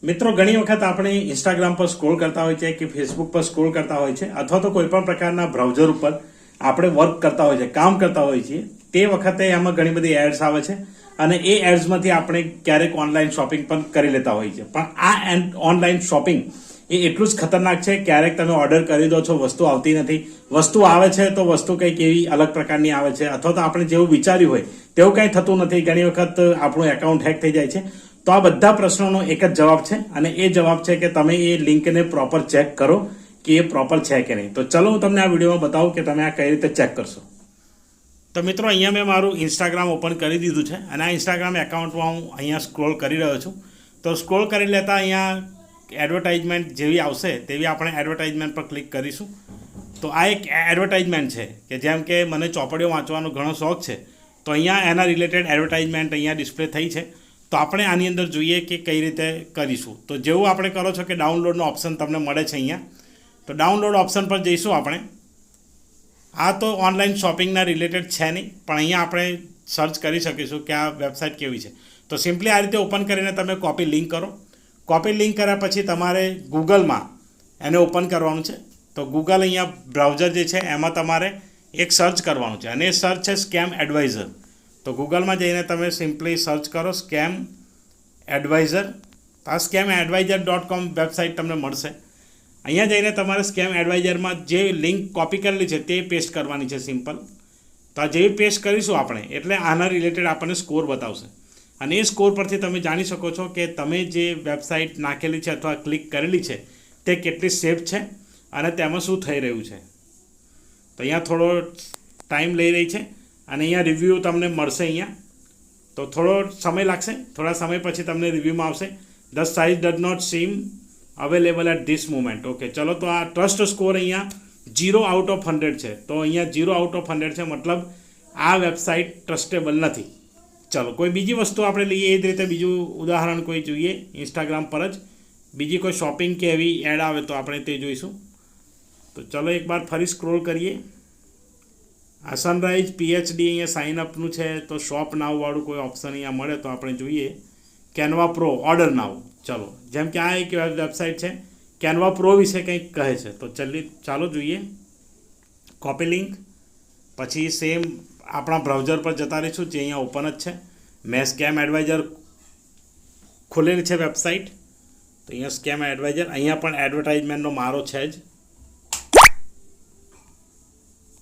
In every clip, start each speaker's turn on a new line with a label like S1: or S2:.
S1: મિત્રો ઘણી વખત આપણે ઇન્સ્ટાગ્રામ પર સ્ક્રોલ કરતા હોય છે કે ફેસબુક પર સ્ક્રોલ કરતા હોય છે અથવા તો કોઈ પણ પ્રકારના બ્રાઉઝર ઉપર આપણે વર્ક કરતા હોય છે, કામ કરતા હોય છીએ, તે વખતે એમાં ઘણી બધી એડ્સ આવે છે અને એ એડ્સમાંથી આપણે ક્યારેક ઓનલાઈન શોપિંગ પણ કરી લેતા હોય છે. પણ આ ઓનલાઈન શોપિંગ એ એટલું જ ખતરનાક છે. ક્યારેક તમે ઓર્ડર કરી દો છો, વસ્તુ આવતી નથી, વસ્તુ આવે છે તો વસ્તુ કંઈક એવી અલગ પ્રકારની આવે છે અથવા તો આપણે જેવું વિચાર્યું હોય તેવું કંઈ થતું નથી. ઘણી વખત આપણું એકાઉન્ટ હેક થઈ જાય છે. તો આ બધા પ્રશ્નોનો એક જ જવાબ છે અને એ જવાબ છે કે તમે એ લિંકને પ્રોપર ચેક કરો કે એ પ્રોપર છે કે નહીં. તો ચલો હું તમને આ વિડીયોમાં બતાવું કે તમે આ કઈ રીતે ચેક કરશો. તો મિત્રો અહીંયા મેં મારું ઇન્સ્ટાગ્રામ ઓપન કરી દીધું છે અને આ ઇન્સ્ટાગ્રામ એકાઉન્ટમાં હું અહીંયા સ્ક્રોલ કરી રહ્યો છું. તો સ્ક્રોલ કરી લેતા અહીંયા એડવર્ટાઇઝમેન્ટ જેવી આવશે તેવી આપણે એડવર્ટાઇઝમેન્ટ પર ક્લિક કરીશું. તો આ એક એડવર્ટાઇઝમેન્ટ છે કે જેમ કે મને ચોપડીઓ વાંચવાનો ઘણો શોખ છે, તો અહીંયા એના રિલેટેડ એડવર્ટાઇઝમેન્ટ અહીંયા ડિસ્પ્લે થઈ છે. તો આપણે આની અંદર જોઈએ કે કઈ રીતે કરીશું. તો જેવું આપણે કરો છો કે ડાઉનલોડનો ઓપ્શન તમને મળે છે અહીંયા, તો ડાઉનલોડ ઓપ્શન પર જઈશું આપણે. આ તો ઓનલાઈન શોપિંગના રિલેટેડ છે નહીં, પણ અહીંયા આપણે સર્ચ કરી શકીશું કે આ વેબસાઇટ કેવી છે. તો સિમ્પલી આ રીતે ઓપન કરીને તમે કોપી લિંક કરો. કોપી લિંક કર્યા પછી તમારે ગૂગલમાં એને ઓપન કરવાનું છે. તો ગૂગલ અહીંયા બ્રાઉઝર જે છે એમાં તમારે એક સર્ચ કરવાનું છે અને એ સર્ચ છે સ્કેમ એડવાઇઝર. તો ગૂગલમાં જઈને તમે સિમ્પલી સર્ચ કરો સ્કેમ એડવાઇઝર. આ સ્કેમ એડવાઇઝર.com વેબસાઇટ તમને મળશે. અહીંયા જઈને તમારે સ્કેમ એડવાઇઝરમાં જે લિંક કોપી કરેલી છે તે પેસ્ટ કરવાની છે સિમ્પલ. તો આ જેવી પેસ્ટ કરીશું આપણે એટલે આના રિલેટેડ આપણને સ્કોર બતાવશે અને એ સ્કોર પરથી તમે જાણી શકો છો કે તમે જે વેબસાઇટ નાખેલી છે અથવા ક્લિક કરેલી છે તે કેટલી સેફ છે અને તેમાં શું થઈ રહ્યું છે. તો અહીંયા થોડો ટાઈમ લઈ રહી છે અને અહીંયા રિવ્યૂ તમને મળશે અહીંયા. તો થોડો સમય લાગશે, થોડા સમય પછી તમને રિવ્યૂમાં આવશે the size does not seem available at this moment. Okay, ચલો. તો આ ટ્રસ્ટ સ્કોર અહીંયા 0/100 છે. તો અહીંયા 0/100 છે, મતલબ આ વેબસાઇટ ટ્રસ્ટેબલ નથી. ચલો, કોઈ બીજી વસ્તુ આપણે લઈએ એ જ રીતે બીજું ઉદાહરણ કોઈ જોઈએ ઇન્સ્ટાગ્રામ પર જ બીજી કોઈ શોપિંગ કે એવી એડ આવે તો આપણે તે જોઈશું. તો ચલો એકવાર ફરી સ્ક્રોલ કરીએ. આ સનરાઈઝ PhD અહીંયા સાઇન અપનું છે. તો શોપ નાવવાળું કોઈ ઓપ્શન અહીંયા મળે તો આપણે જોઈએ કેનવા પ્રો ઓર્ડર નાવ. ચલો, જેમ કે આ એક વેબસાઇટ છે, કેનવા પ્રો વિશે કંઈક કહે છે. તો ચાલો જોઈએ. કોપી લિંક પછી સેમ આપણા બ્રાઉઝર પર જતા રહીશું જે અહીંયા ઓપન જ છે. મેં સ્કેમ એડવાઇઝર ખોલેલી છે વેબસાઇટ. તો અહીંયા સ્કેમ એડવાઇઝર, અહીંયા પણ એડવર્ટાઇઝમેન્ટનો મારો છે જ.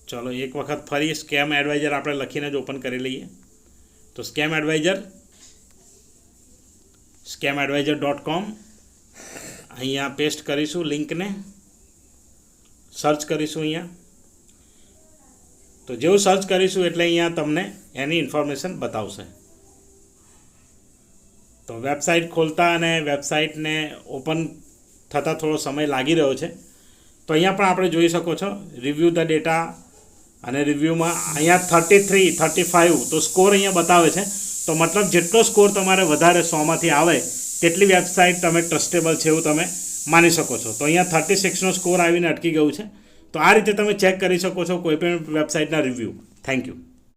S1: ચલો એક વખત ફરી સ્કેમ એડવાઇઝર આપણે લખીને જ ઓપન કરી લઈએ. તો સ્કેમ એડવાઇઝર.com અહીંયા પેસ્ટ કરીશું લિંકને, સર્ચ કરીશું અહીંયા. તો જેવું સર્ચ કરીશું એટલે અહીંયા તમને એની ઇન્ફોર્મેશન બતાવશે. તો વેબસાઇટ ખોલતા અને વેબસાઇટને ઓપન થતાં થોડો સમય લાગી રહ્યો છે. તો અહીંયા પણ આપણે જોઈ શકો છો રિવ્યૂ ધ ડેટા અને રિવ્યૂમાં અહીંયા 33, 35 તો સ્કોર અહીંયા બતાવે છે. તો મતલબ જેટલો સ્કોર તમારે વધારે 100માંથી આવે તેટલી વેબસાઇટ તમે ટ્રસ્ટેબલ છે એવું તમે માની શકો છો. તો અહીંયા 36નો સ્કોર આવીને અટકી ગયું છે. તો આ રીતે તમે ચેક કરી શકો છો કોઈ પણ વેબસાઇટના રિવ્યૂ. Thank you.